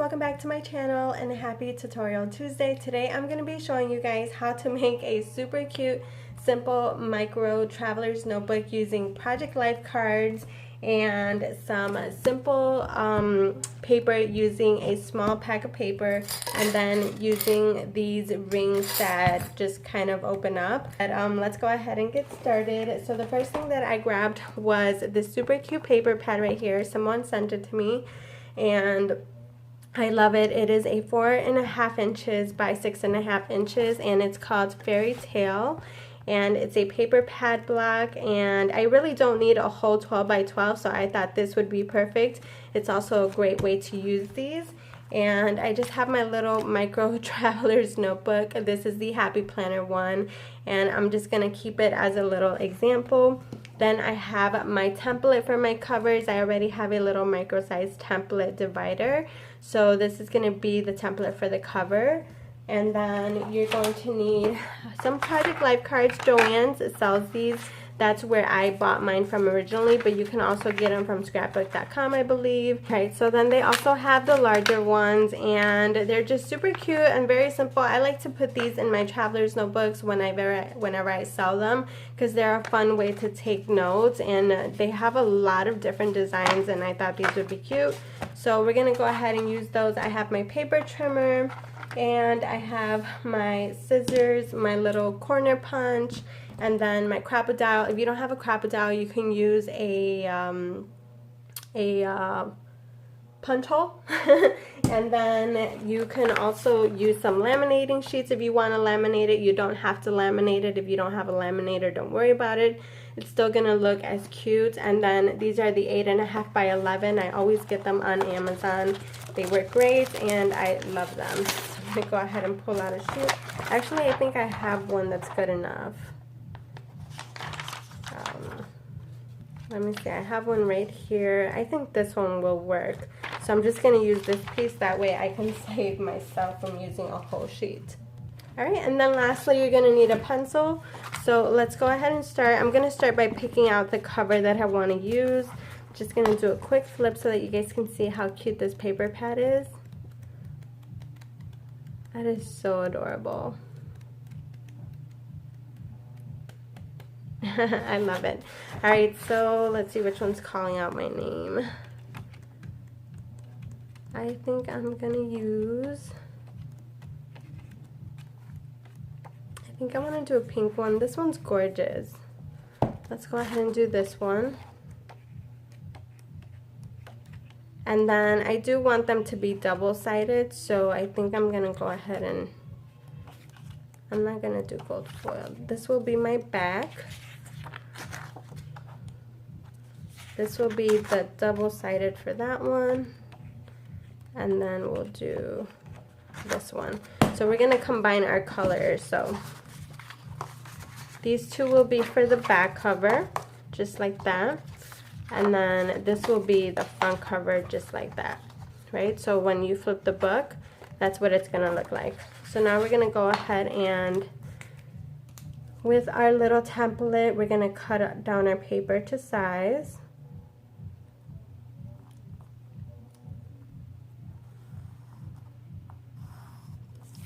welcome back to my channel and happy Tutorial Tuesday. Today I'm going to be showing you guys how to make a super cute, simple micro traveler's notebook using Project Life cards and some simple paper using a small pack of paper, and then using these rings that just kind of open up. But let's go ahead and get started. So the first thing that I grabbed was this super cute paper pad right here. Someone sent it to me and I love it. It is a 4.5 inches by 6.5 inches and it's called Fairy Tale. And it's a paper pad block, and I really don't need a whole 12 by 12, so I thought this would be perfect. It's also a great way to use these. And I just have my little micro traveler's notebook. This is the Happy Planner one, and I'm just gonna keep it as a little example. Then I have my template for my covers. I already have a little micro-sized template divider, so this is gonna be the template for the cover. And then you're going to need some Project Life cards. Joann's sells these. That's where I bought mine from originally, but you can also get them from scrapbook.com, I believe. Okay, so then they also have the larger ones, and they're just super cute and very simple. I like to put these in my traveler's notebooks whenever I sell them, because they're a fun way to take notes, and they have a lot of different designs, and I thought these would be cute. So we're gonna go ahead and use those. I have my paper trimmer, and I have my scissors, my little corner punch, and then my crocodile. If you don't have a crocodile, you can use a punch hole. And then you can also use some laminating sheets if you want to laminate it. You don't have to laminate it. If you don't have a laminator, don't worry about it. It's still gonna look as cute. And then these are the 8.5 by 11. I always get them on Amazon. They work great and I love them. So I'm gonna go ahead and pull out a sheet. Actually, I think I have one that's good enough. Let me see, I have one right here. I think this one will work. So I'm just gonna use this piece, that way I can save myself from using a whole sheet. Alright, and then lastly you're gonna need a pencil. So let's go ahead and start. I'm gonna start by picking out the cover that I wanna use. Just gonna do a quick flip so that you guys can see how cute this paper pad is. That is so adorable. I love it. Alright, so let's see which one's calling out my name. I think I'm gonna use, I think I want to do a pink one. This one's gorgeous. Let's go ahead and do this one. And then I do want them to be double-sided, so I think I'm gonna go ahead and, I'm not gonna do gold foil. This will be my back. This will be the double-sided for that one. And then we'll do this one. So we're gonna combine our colors. So these two will be for the back cover, just like that. And then this will be the front cover, just like that, right? So when you flip the book, that's what it's gonna look like. So now we're gonna go ahead and, with our little template, we're gonna cut down our paper to size.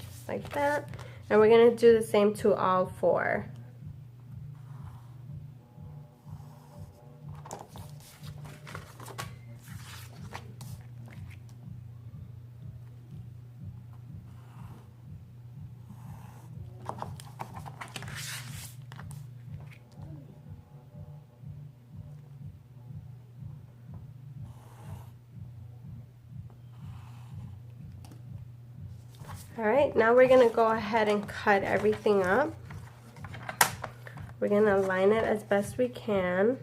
Just like that. And we're gonna do the same to all four. Alright, now we're going to go ahead and cut everything up. We're going to align it as best we can.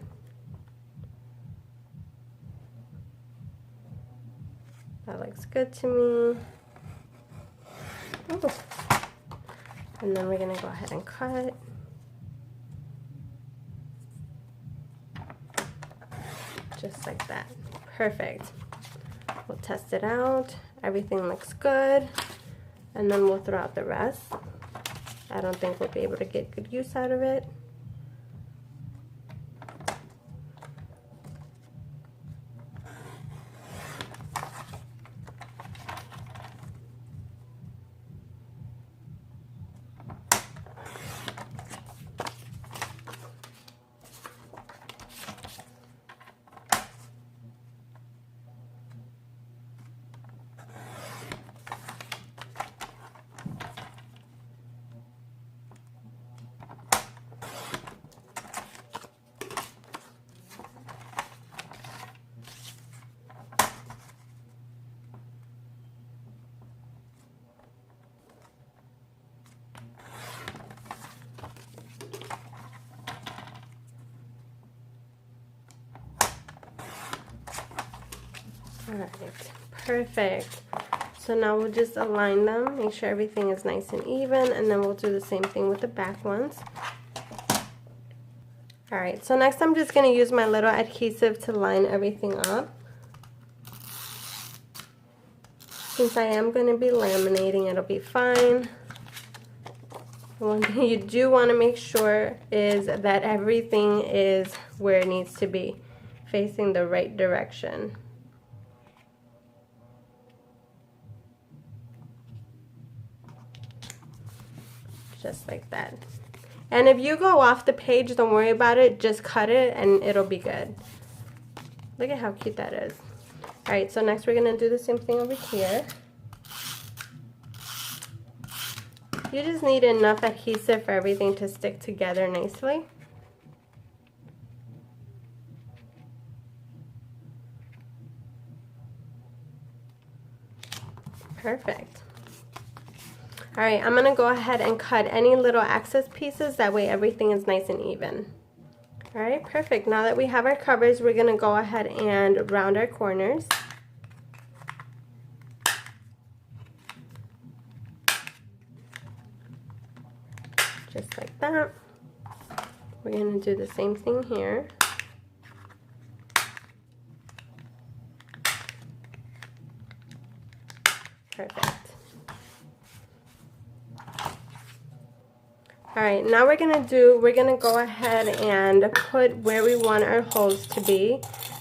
That looks good to me. Ooh. And then we're going to go ahead and cut. Just like that. Perfect. We'll test it out. Everything looks good. And then we'll throw out the rest. I don't think we'll be able to get good use out of it. Alright, perfect. So now we'll just align them, make sure everything is nice and even, and then we'll do the same thing with the back ones. Alright, so next I'm just going to use my little adhesive to line everything up. Since I am going to be laminating, it'll be fine. One thing you do want to make sure is that everything is where it needs to be, facing the right direction. Just like that. And if you go off the page, don't worry about it, just cut it and it'll be good. Look at how cute that is. Alright, so next we're going to do the same thing over here. You just need enough adhesive for everything to stick together nicely. Perfect. Alright, I'm going to go ahead and cut any little excess pieces, that way everything is nice and even. Alright, perfect. Now that we have our covers, we're going to go ahead and round our corners. Just like that. We're going to do the same thing here. Perfect. Alright, now we're going to go ahead and put where we want our holes to be.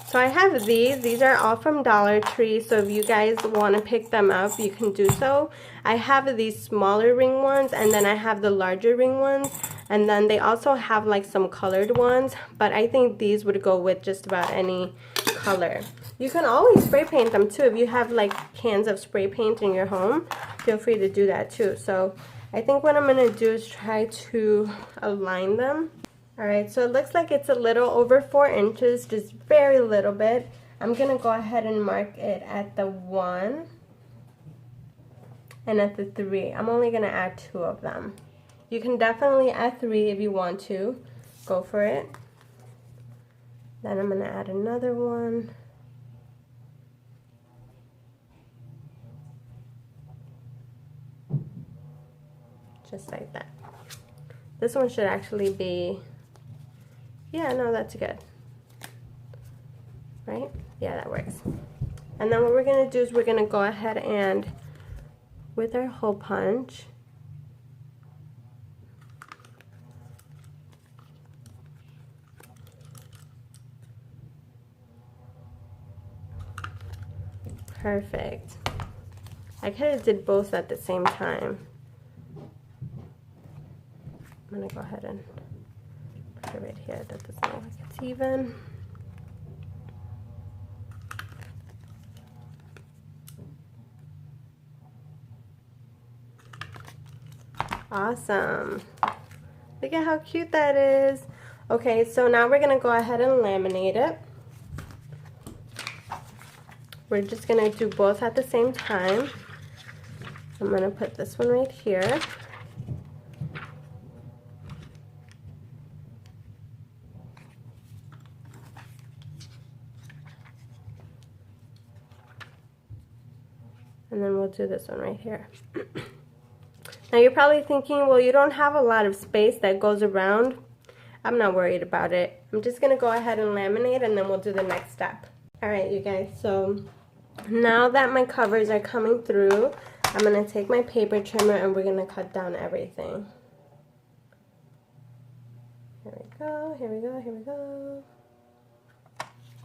So I have these are all from Dollar Tree, so if you guys want to pick them up, you can do so. I have these smaller ring ones, and then I have the larger ring ones, and then they also have like some colored ones, but I think these would go with just about any color. You can always spray paint them too. If you have like cans of spray paint in your home, feel free to do that too. So I think what I'm going to do is try to align them. Alright, so it looks like it's a little over 4 inches, just very little bit. I'm going to go ahead and mark it at the 1 and at the 3. I'm only going to add 2 of them. You can definitely add 3 if you want to. Go for it. Then I'm going to add another one. Just like that. This one should actually be, yeah, no, that's good. Right? Yeah, that works. And then what we're going to do is we're going to go ahead and, with our hole punch, perfect. I could have did both at the same time. I'm going to go ahead and put it right here. That doesn't look like it's even. Awesome. Look at how cute that is. Okay, so now we're going to go ahead and laminate it. We're just going to do both at the same time. I'm going to put this one right here. And then we'll do this one right here. Now you're probably thinking, well, you don't have a lot of space that goes around. I'm not worried about it. I'm just going to go ahead and laminate, and then we'll do the next step. Alright, you guys, so now that my covers are coming through, I'm going to take my paper trimmer and we're going to cut down everything. Here we go, here we go, here we go.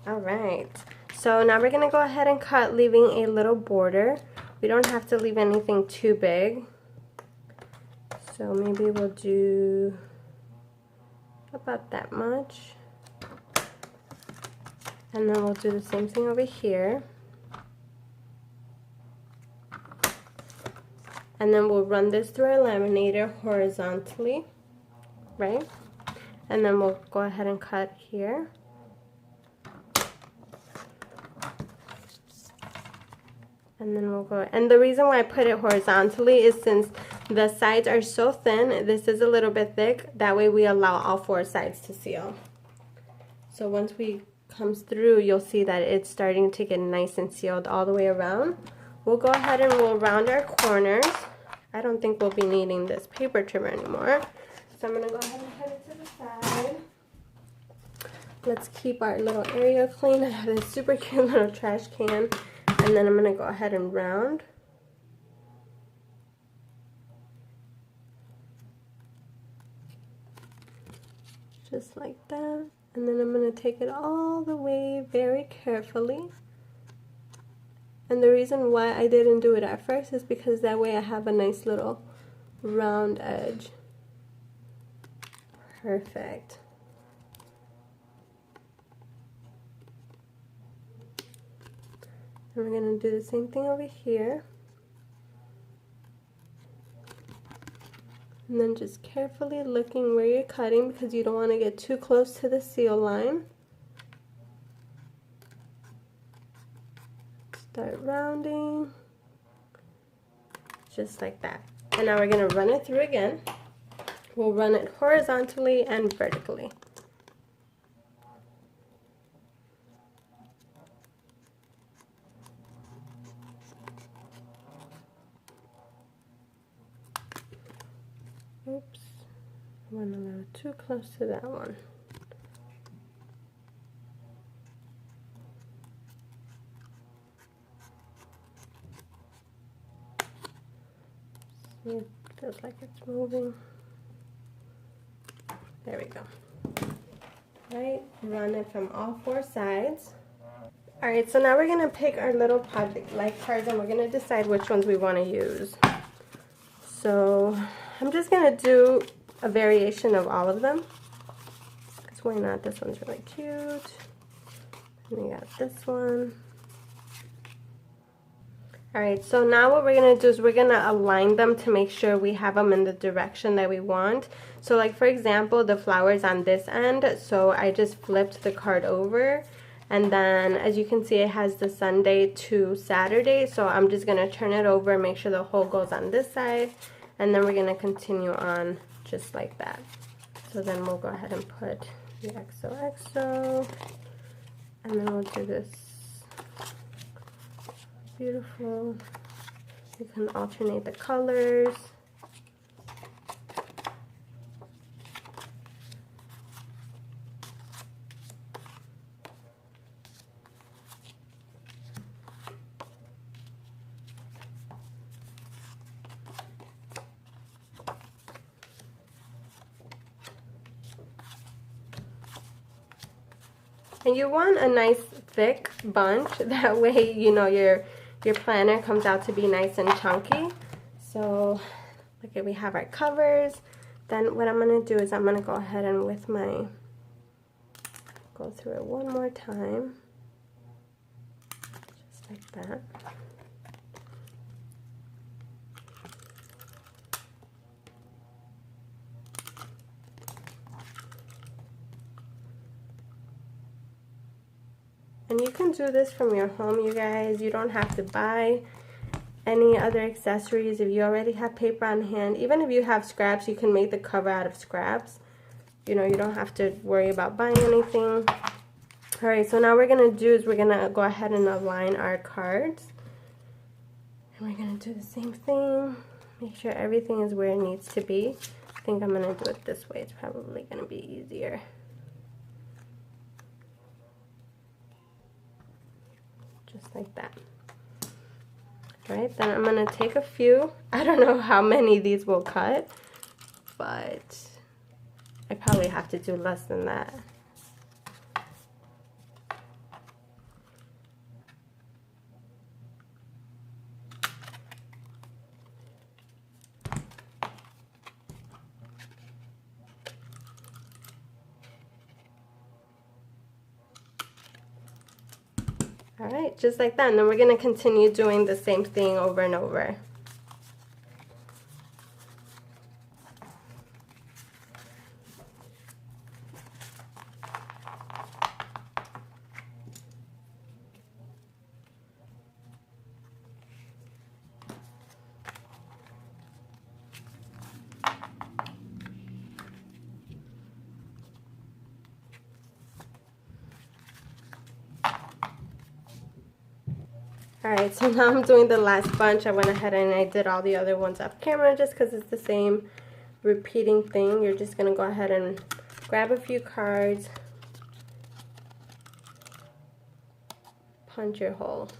Alright, so now we're going to go ahead and cut, leaving a little border. We don't have to leave anything too big. So maybe we'll do about that much. And then we'll do the same thing over here. And then we'll run this through our laminator horizontally, right? And then we'll go ahead and cut here. And then we'll go, and the reason why I put it horizontally is since the sides are so thin, this is a little bit thick, that way we allow all 4 sides to seal. So once we comes through, you'll see that it's starting to get nice and sealed all the way around. We'll go ahead and we'll round our corners. I don't think we'll be needing this paper trimmer anymore. So I'm going to go ahead and put it to the side. Let's keep our little area clean. I have this super cute little trash can. And then I'm going to go ahead and round. Just like that. And then I'm going to take it all the way very carefully. And the reason why I didn't do it at first is because that way I have a nice little round edge. Perfect. And we're going to do the same thing over here. And then just carefully looking where you're cutting because you don't want to get too close to the seal line. Start rounding, just like that. And now we're going to run it through again. We'll run it horizontally and vertically. Oops, I went a little too close to that one. It feels like it's moving. There we go. Right, run it from all four sides. Alright, so now we're going to pick our little project life cards and we're going to decide which ones we want to use. So I'm just going to do a variation of all of them. Because why not? This one's really cute. And we got this one. Alright, so now what we're going to do is we're going to align them to make sure we have them in the direction that we want. So like for example, the flowers on this end, so I just flipped the card over. And then as you can see, it has the Sunday to Saturday. So I'm just going to turn it over, make sure the hole goes on this side. And then we're going to continue on just like that. So then we'll go ahead and put the XOXO. And then we'll do this. Beautiful. You can alternate the colors. And you want a nice thick bunch, that way you know your planner comes out to be nice and chunky. So look at, we have our covers. Then what I'm going to do is I'm going to go ahead and go through it one more time, just like that. And you can do this from your home, you guys. You don't have to buy any other accessories if you already have paper on hand. Even if you have scraps, you can make the cover out of scraps. You know, you don't have to worry about buying anything. Alright, so now what we're going to do is we're going to go ahead and align our cards. And we're going to do the same thing. Make sure everything is where it needs to be. I think I'm going to do it this way. It's probably going to be easier. Just like that. Right, then I'm going to take a few. I don't know how many these will cut, but I probably have to do less than that. Alright, just like that. And then we're going to continue doing the same thing over and over. Alright, so now I'm doing the last bunch. I went ahead and I did all the other ones off camera just because it's the same repeating thing. You're just going to go ahead and grab a few cards, punch your hole,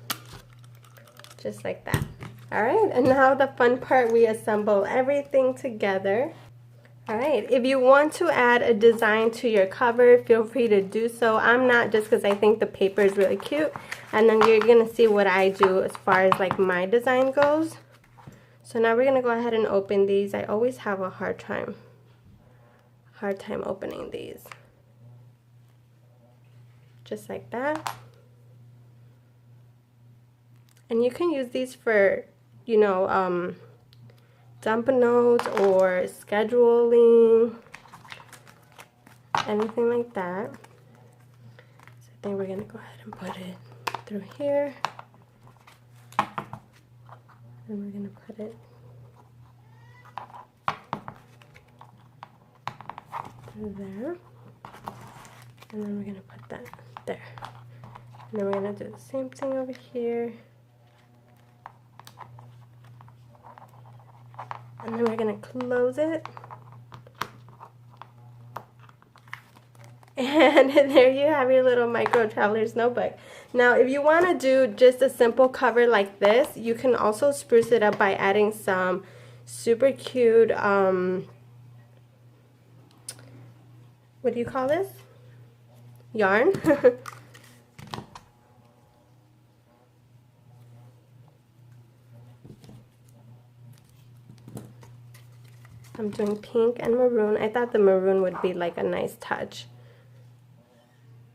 just like that. Alright, and now the fun part, we assemble everything together. Alright, if you want to add a design to your cover, feel free to do so. I'm not, just because I think the paper is really cute. And then you're going to see what I do as far as like my design goes. So now we're going to go ahead and open these. I always have a hard time opening these. Just like that. And you can use these for, you know, dump notes or scheduling, anything like that. So I think we're going to go ahead and put it through here. And we're going to put it through there. And then we're going to put that there. And then we're going to do the same thing over here. And then we're going to close it. And there you have your little micro traveler's notebook. Now, if you want to do just a simple cover like this, you can also spruce it up by adding some super cute, what do you call this? Yarn. I'm doing pink and maroon. I thought the maroon would be like a nice touch.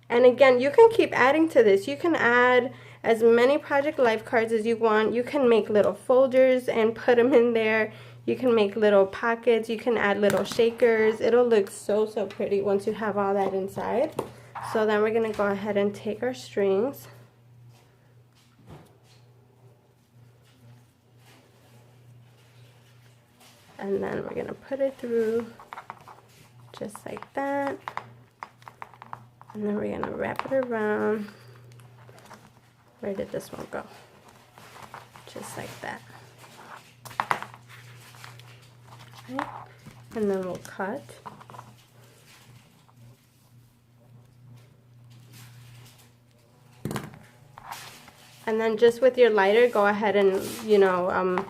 And again, you can keep adding to this. You can add as many Project Life cards as you want. You can make little folders and put them in there. You can make little pockets. You can add little shakers. It'll look so, so pretty once you have all that inside. So then we're going to go ahead and take our strings. And then we're going to put it through just like that. And then we're going to wrap it around. Where did this one go? Just like that. Okay. And then we'll cut. And then just with your lighter, go ahead and, you know,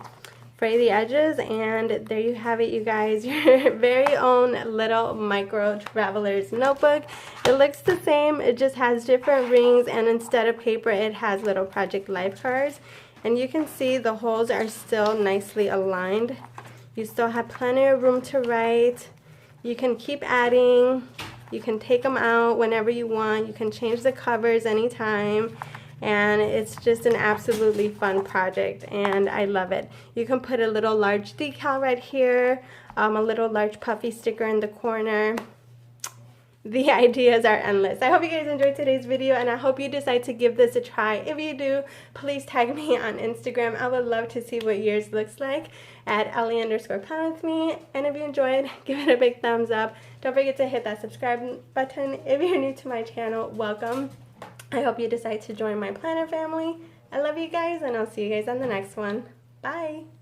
fray the edges, and there you have it, you guys, your very own little micro traveler's notebook. It looks the same, it just has different rings, and instead of paper it has little Project Life cards. And you can see the holes are still nicely aligned. You still have plenty of room to write. You can keep adding, you can take them out whenever you want, you can change the covers anytime. And it's just an absolutely fun project, and I love it. You can put a little large decal right here, a little large puffy sticker in the corner. The ideas are endless. I hope you guys enjoyed today's video, and I hope you decide to give this a try. If you do, please tag me on Instagram. I would love to see what yours looks like at Ellie_planwithme. And if you enjoyed, give it a big thumbs up. Don't forget to hit that subscribe button. If you're new to my channel, welcome. I hope you decide to join my planner family. I love you guys, and I'll see you guys on the next one. Bye!